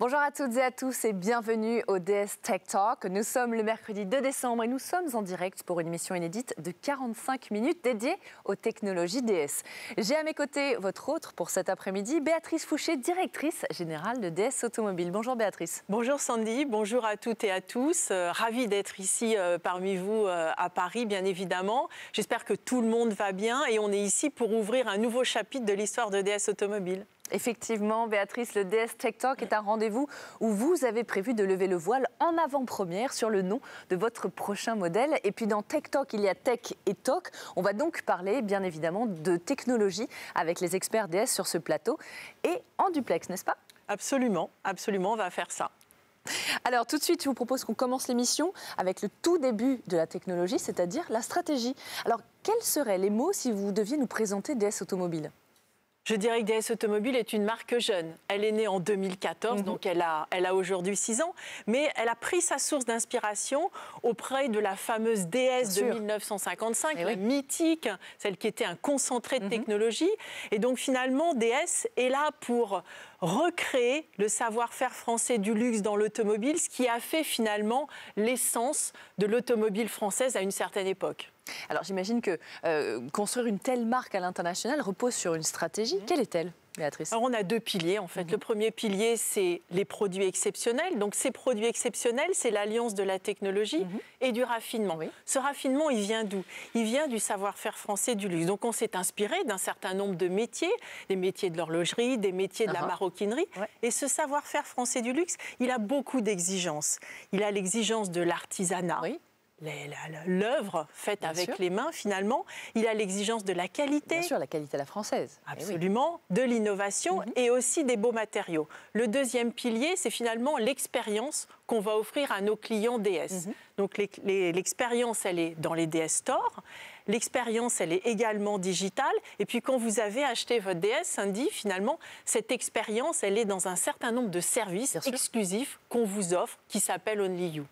Bonjour à toutes et à tous et bienvenue au DS Tech Talk. Nous sommes le mercredi 2 décembre et nous sommes en direct pour une émission inédite de 45 minutes dédiée aux technologies DS. J'ai à mes côtés votre hôte pour cet après-midi, Béatrice Fouché, directrice générale de DS Automobile. Bonjour Béatrice. Bonjour Sandy, bonjour à toutes et à tous. Ravie d'être ici parmi vous à Paris, bien évidemment. J'espère que tout le monde va bien et on est ici pour ouvrir un nouveau chapitre de l'histoire de DS Automobile. Effectivement, Béatrice, le DS Tech Talk est un rendez-vous où vous avez prévu de lever le voile en avant-première sur le nom de votre prochain modèle. Et puis dans Tech Talk, il y a Tech et Talk. On va donc parler, bien évidemment, de technologie avec les experts DS sur ce plateau et en duplex, n'est-ce pas? Absolument, absolument, on va faire ça. Alors tout de suite, je vous propose qu'on commence l'émission avec le tout début de la technologie, c'est-à-dire la stratégie. Alors quels seraient les mots si vous deviez nous présenter DS Automobile ? Je dirais que DS Automobile est une marque jeune. Elle est née en 2014, donc elle a aujourd'hui 6 ans, mais elle a pris sa source d'inspiration auprès de la fameuse DS de 1955, la mythique, celle qui était un concentré de technologie. Et donc finalement, DS est là pour recréer le savoir-faire français du luxe dans l'automobile, ce qui a fait finalement l'essence de l'automobile française à une certaine époque. Alors j'imagine que construire une telle marque à l'international repose sur une stratégie. Quelle est-elle, Béatrice? Alors on a 2 piliers en fait. Le premier pilier, c'est les produits exceptionnels. Donc ces produits exceptionnels, c'est l'alliance de la technologie et du raffinement. Ce raffinement, il vient d'où? Il vient du savoir-faire français du luxe. Donc on s'est inspiré d'un certain nombre de métiers, des métiers de l'horlogerie, des métiers de la maroquinerie. Et ce savoir-faire français du luxe, il a beaucoup d'exigences. Il a l'exigence de l'artisanat. L'œuvre faite avec les mains, finalement, il a l'exigence de la qualité. Bien sûr, la qualité à la française. Absolument, de l'innovation et aussi des beaux matériaux. Le deuxième pilier, c'est finalement l'expérience qu'on va offrir à nos clients DS. Donc l'expérience, elle est dans les DS Stores. L'expérience, elle est également digitale. Et puis quand vous avez acheté votre DS, Sandy, finalement, cette expérience, elle est dans un certain nombre de services exclusifs qu'on vous offre, qui s'appellent Only You.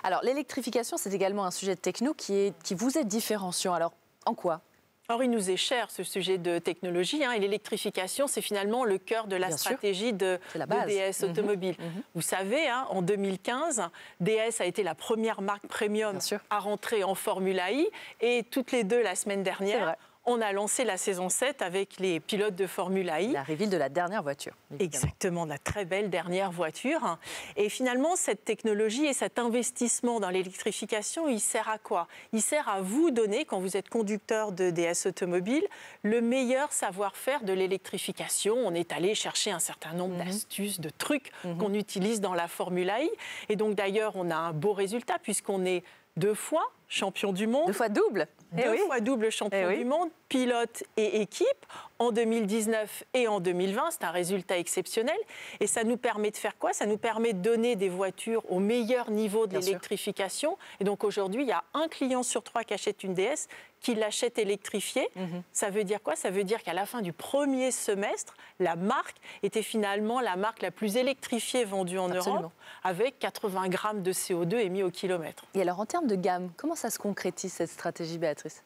Alors, l'électrification, c'est également un sujet de techno qui vous est différenciant. Alors, en quoi ? Alors, il nous est cher, ce sujet de technologie. Et l'électrification, c'est finalement le cœur de la stratégie de DS Automobile. Vous savez, en 2015, DS a été la première marque premium à rentrer en Formula I. Et toutes les deux, la semaine dernière, on a lancé la saison 7 avec les pilotes de Formula I. La reveal de la dernière voiture. Exactement, la très belle dernière voiture. Et finalement, cette technologie et cet investissement dans l'électrification, il sert à quoi? Il sert à vous donner, quand vous êtes conducteur de DS Automobile, le meilleur savoir-faire de l'électrification. On est allé chercher un certain nombre d'astuces, de trucs qu'on utilise dans la Formula I. Et donc d'ailleurs, on a un beau résultat puisqu'on est 2 fois champion du monde. 2 fois double. 2 fois double champion du monde, pilote et équipe, en 2019 et en 2020. C'est un résultat exceptionnel. Et ça nous permet de faire quoi? Ça nous permet de donner des voitures au meilleur niveau de l'électrification. Et donc aujourd'hui, il y a 1 client sur 3 qui achète une DS qui l'achète électrifiée. Ça veut dire quoi? Ça veut dire qu'à la fin du premier semestre, la marque était finalement la marque la plus électrifiée vendue en Europe, avec 80 grammes de CO2 émis au kilomètre. Et alors, en termes de gamme, comment ça se concrétise, cette stratégie, Béatrice?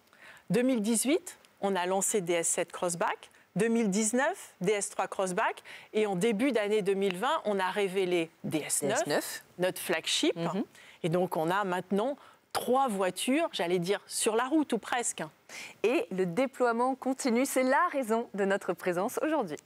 2018, on a lancé DS7 Crossback. 2019, DS3 Crossback. Et en début d'année 2020, on a révélé DS9, notre flagship. Et donc, on a maintenant 3 voitures, j'allais dire, sur la route ou presque. Et le déploiement continue, c'est la raison de notre présence aujourd'hui.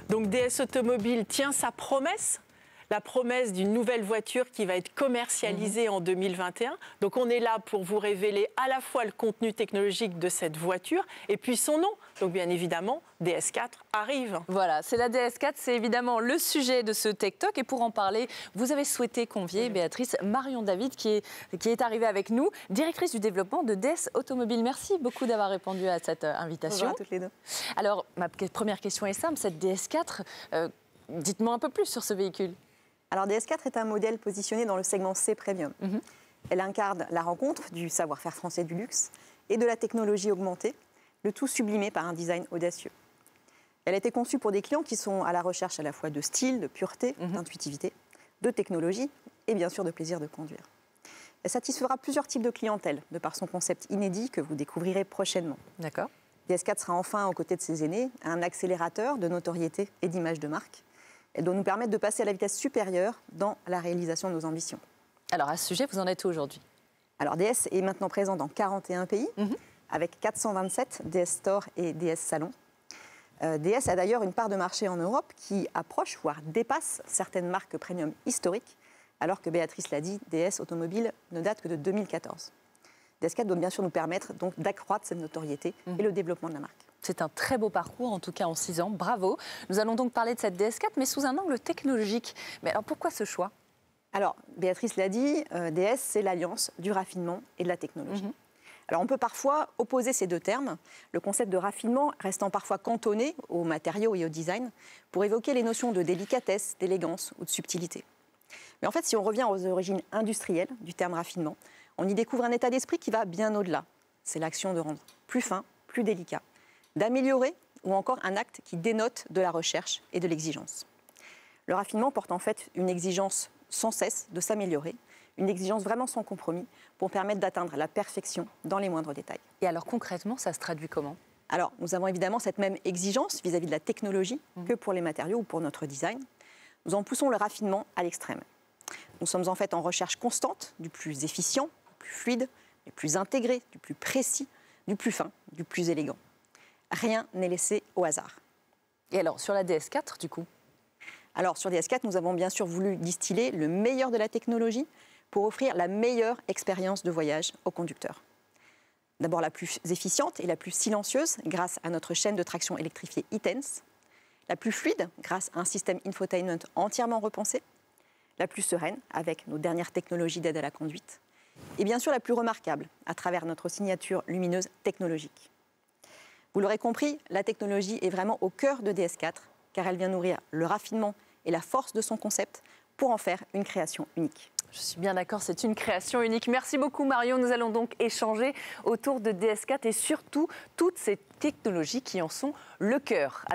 Donc DS Automobile tient sa promesse, la promesse d'une nouvelle voiture qui va être commercialisée en 2021. Donc on est là pour vous révéler à la fois le contenu technologique de cette voiture et puis son nom. Donc bien évidemment, DS4 arrive. Voilà, c'est la DS4, c'est évidemment le sujet de ce Tech Talk. Et pour en parler, vous avez souhaité convier, Béatrice, Marion David, qui est arrivée avec nous, directrice du développement de DS Automobile. Merci beaucoup d'avoir répondu à cette invitation. Bonjour à toutes les deux. Alors, ma première question est simple, cette DS4, dites-moi un peu plus sur ce véhicule. Alors DS4 est un modèle positionné dans le segment C Premium. Elle incarne la rencontre du savoir-faire français du luxe et de la technologie augmentée, le tout sublimé par un design audacieux. Elle a été conçue pour des clients qui sont à la recherche à la fois de style, de pureté, d'intuitivité, de technologie et bien sûr de plaisir de conduire. Elle satisfera plusieurs types de clientèle de par son concept inédit que vous découvrirez prochainement. D'accord. DS4 sera enfin, aux côtés de ses aînés, un accélérateur de notoriété et d'image de marque. Elle doit nous permettre de passer à la vitesse supérieure dans la réalisation de nos ambitions. Alors à ce sujet, vous en êtes où aujourd'hui? Alors DS est maintenant présent dans 41 pays, avec 427 DS Store et DS Salon. DS a d'ailleurs une part de marché en Europe qui approche, voire dépasse certaines marques premium historiques, alors que Béatrice l'a dit, DS Automobile ne date que de 2014. DS4 doit bien sûr nous permettre donc d'accroître cette notoriété et le développement de la marque. C'est un très beau parcours, en tout cas en 6 ans. Bravo. Nous allons donc parler de cette DS4, mais sous un angle technologique. Mais alors pourquoi ce choix? Alors, Béatrice l'a dit, DS, c'est l'alliance du raffinement et de la technologie. Alors, on peut parfois opposer ces deux termes, le concept de raffinement restant parfois cantonné aux matériaux et au design, pour évoquer les notions de délicatesse, d'élégance ou de subtilité. Mais en fait, si on revient aux origines industrielles du terme raffinement, on y découvre un état d'esprit qui va bien au-delà. C'est l'action de rendre plus fin, plus délicat, d'améliorer ou encore un acte qui dénote de la recherche et de l'exigence. Le raffinement porte en fait une exigence sans cesse de s'améliorer, une exigence vraiment sans compromis pour permettre d'atteindre la perfection dans les moindres détails. Et alors concrètement, ça se traduit comment? Alors, nous avons évidemment cette même exigence vis-à-vis de la technologie que pour les matériaux ou pour notre design. Nous en poussons le raffinement à l'extrême. Nous sommes en fait en recherche constante du plus efficient, du plus fluide, du plus intégré, du plus précis, du plus fin, du plus élégant. Rien n'est laissé au hasard. Et alors, sur la DS4, du coup? Alors, sur DS4, nous avons bien sûr voulu distiller le meilleur de la technologie pour offrir la meilleure expérience de voyage aux conducteurs. D'abord la plus efficiente et la plus silencieuse grâce à notre chaîne de traction électrifiée e-Tense, la plus fluide grâce à un système infotainment entièrement repensé, la plus sereine avec nos dernières technologies d'aide à la conduite, et bien sûr la plus remarquable à travers notre signature lumineuse technologique. Vous l'aurez compris, la technologie est vraiment au cœur de DS4, car elle vient nourrir le raffinement et la force de son concept pour en faire une création unique. Je suis bien d'accord, c'est une création unique. Merci beaucoup Marion. Nous allons donc échanger autour de DS4 et surtout toutes ces technologies qui en sont le cœur.